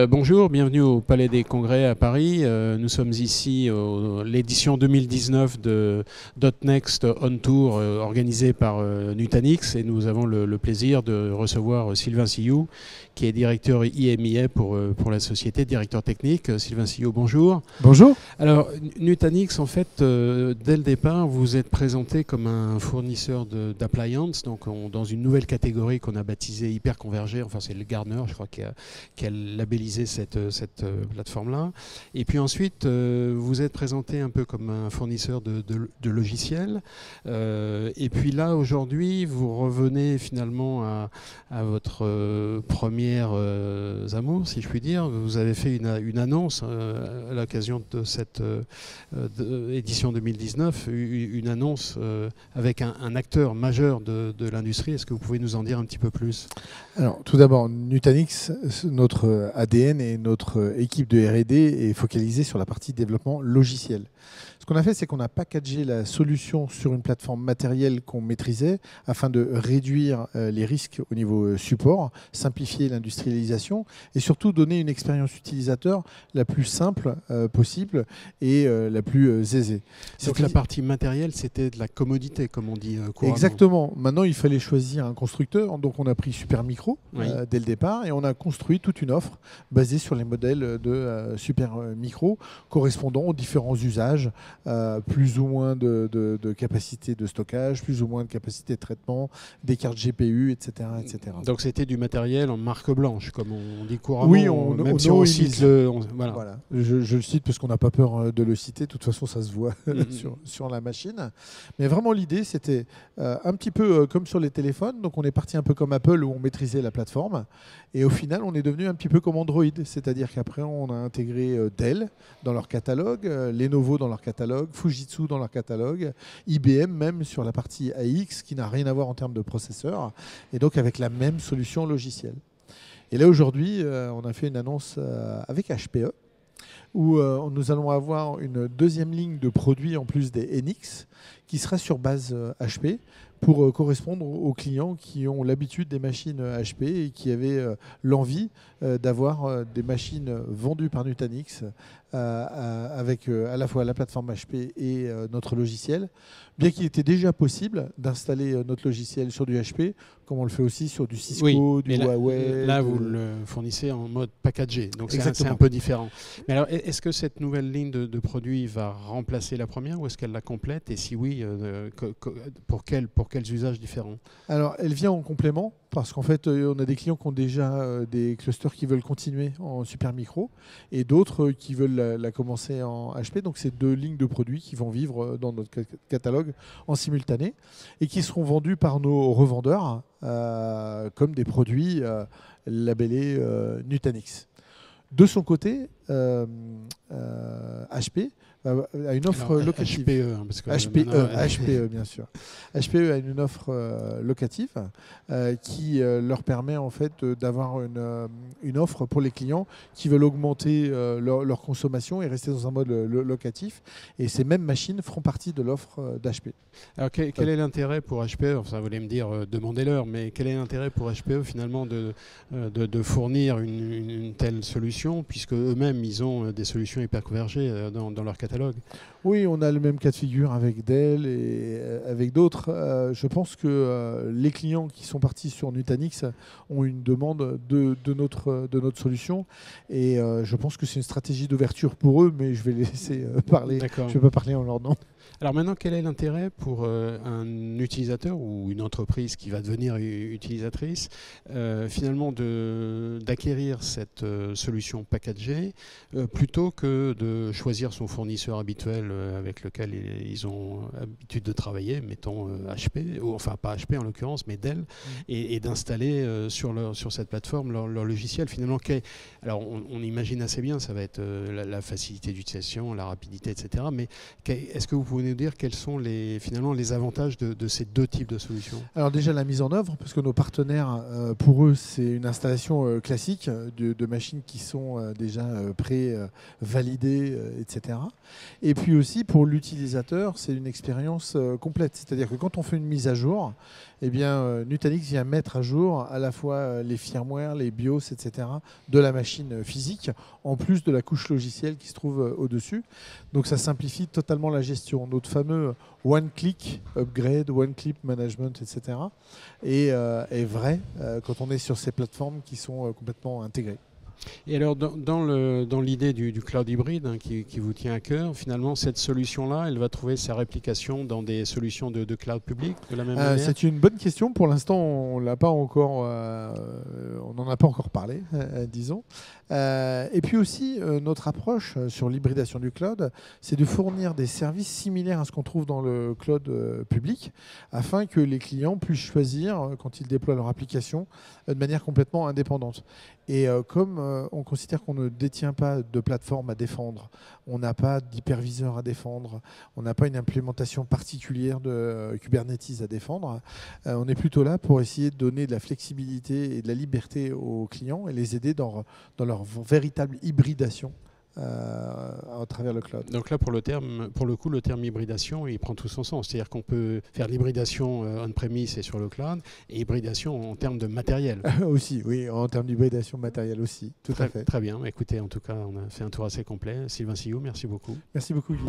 Bonjour, bienvenue au Palais des Congrès à Paris. Nous sommes ici à l'édition 2019 de .next On Tour organisée par Nutanix et nous avons le plaisir de recevoir Sylvain Sillou qui est directeur IMIA pour la société, directeur technique. Sylvain Sillou, bonjour. Bonjour. Alors Nutanix, en fait, dès le départ, vous êtes présenté comme un fournisseur d'appliances, donc dans une nouvelle catégorie qu'on a baptisée hyperconvergée, enfin c'est le Gartner, je crois, qui a labellisé cette plateforme-là. Et puis ensuite, vous êtes présenté un peu comme un fournisseur de logiciels. Et puis là, aujourd'hui, vous revenez finalement à votre première amour, si je puis dire. Vous avez fait une annonce à l'occasion de cette édition 2019, une annonce avec un acteur majeur de l'industrie. Est-ce que vous pouvez nous en dire un petit peu plus ? Alors, tout d'abord, Nutanix, notre ADN et notre équipe de R&D est focalisée sur la partie développement logiciel. Ce qu'on a fait, c'est qu'on a packagé la solution sur une plateforme matérielle qu'on maîtrisait afin de réduire les risques au niveau support, simplifier l'industrialisation et surtout donner une expérience utilisateur la plus simple possible et la plus aisée. Donc la partie matérielle, c'était de la commodité, comme on dit couramment. Exactement. Maintenant, il fallait choisir un constructeur. Donc on a pris Supermicro dès le départ et on a construit toute une offre basée sur les modèles de Supermicro correspondant aux différents usages. Plus ou moins de capacité de stockage, plus ou moins de capacité de traitement, des cartes GPU, etc. etc. Donc c'était du matériel en marque blanche, comme on dit couramment. Oui, même si on cite le... Voilà. Je le cite parce qu'on n'a pas peur de le citer. De toute façon, ça se voit sur la machine. Mais vraiment, l'idée, c'était un petit peu comme sur les téléphones. Donc on est parti un peu comme Apple, où on maîtrisait la plateforme. Et au final, on est devenu un petit peu comme Android. C'est-à-dire qu'après, on a intégré Dell dans leur catalogue, Lenovo dans leur catalogue, Fujitsu dans leur catalogue, IBM même sur la partie AX qui n'a rien à voir en termes de processeur et donc avec la même solution logicielle. Et là aujourd'hui, on a fait une annonce avec HPE où nous allons avoir une deuxième ligne de produits en plus des NX qui sera sur base HP pour correspondre aux clients qui ont l'habitude des machines HP et qui avaient l'envie d'avoir des machines vendues par Nutanix avec à la fois la plateforme HP et notre logiciel, bien qu'il était déjà possible d'installer notre logiciel sur du HP, comme on le fait aussi sur du Cisco, du Huawei. Là, vous le fournissez en mode packagé, donc c'est un peu différent. Mais alors, est-ce que cette nouvelle ligne de produits va remplacer la première ou est-ce qu'elle la complète? Et si oui, pour quels usages différents? Alors, elle vient en complément parce qu'en fait, on a des clients qui ont déjà des clusters qui veulent continuer en Supermicro et d'autres qui veulent la commencer en HP. Donc, c'est deux lignes de produits qui vont vivre dans notre catalogue en simultané et qui seront vendus par nos revendeurs comme des produits labellés Nutanix. De son côté, HP a une offre locative. HPE, hein, parce que HPE, bien sûr. HPE a une offre locative qui leur permet en fait d'avoir une offre pour les clients qui veulent augmenter leur consommation et rester dans un mode locatif. Et ces mêmes machines feront partie de l'offre d'HPE. Alors quel est l'intérêt pour HPE? Enfin, vous allez me dire, demandez-leur, mais quel est l'intérêt pour HPE finalement de fournir une telle solution, puisque eux-mêmes ils ont des solutions hyperconvergées dans leur catalogue? Oui, on a le même cas de figure avec Dell et avec d'autres. Je pense que les clients qui sont partis sur Nutanix ont une demande de notre solution et je pense que c'est une stratégie d'ouverture pour eux, mais je vais les laisser parler. Je ne vais pas parler en leur nom. Alors maintenant, quel est l'intérêt pour un utilisateur ou une entreprise qui va devenir utilisatrice finalement d'acquérir cette solution packagée plutôt que de choisir son fournisseur habituel avec lequel ils ont l'habitude de travailler, mettons HP, ou enfin pas HP en l'occurrence, mais Dell, et d'installer sur cette plateforme leur logiciel finalement. Alors on imagine assez bien, ça va être la facilité d'utilisation, la rapidité, etc. Mais est-ce que vous pouvez nous dire quels sont finalement les avantages de ces deux types de solutions? Alors déjà la mise en œuvre, parce que nos partenaires, pour eux, c'est une installation classique de machines qui sont déjà pré-validées, etc. Et puis aussi pour l'utilisateur, c'est une expérience complète. C'est-à-dire que quand on fait une mise à jour, eh bien, Nutanix vient mettre à jour à la fois les firmware, les BIOS, etc. de la machine physique, en plus de la couche logicielle qui se trouve au-dessus. Donc ça simplifie totalement la gestion. Notre fameux one-click upgrade, one-click management, etc. est vrai quand on est sur ces plateformes qui sont complètement intégrées. Et alors, dans l'idée du cloud hybride qui vous tient à cœur, finalement, cette solution-là, elle va trouver sa réplication dans des solutions de cloud public de la même manière? C'est une bonne question. Pour l'instant, on n'en a pas encore parlé, disons. Et puis aussi, notre approche sur l'hybridation du cloud, c'est de fournir des services similaires à ce qu'on trouve dans le cloud public, afin que les clients puissent choisir, quand ils déploient leur application, de manière complètement indépendante. Et comme on considère qu'on ne détient pas de plateforme à défendre, on n'a pas d'hyperviseur à défendre, on n'a pas une implémentation particulière de Kubernetes à défendre, on est plutôt là pour essayer de donner de la flexibilité et de la liberté aux clients et les aider dans leur véritable hybridation à travers le cloud. Donc là, pour le coup, le terme hybridation, il prend tout son sens. C'est-à-dire qu'on peut faire l'hybridation on-premise et sur le cloud, et hybridation en termes de matériel. Aussi, oui, en termes d'hybridation matérielle aussi, tout à fait. Très bien. Écoutez, en tout cas, on a fait un tour assez complet. Sylvain Sillou, merci beaucoup. Merci beaucoup, Guy.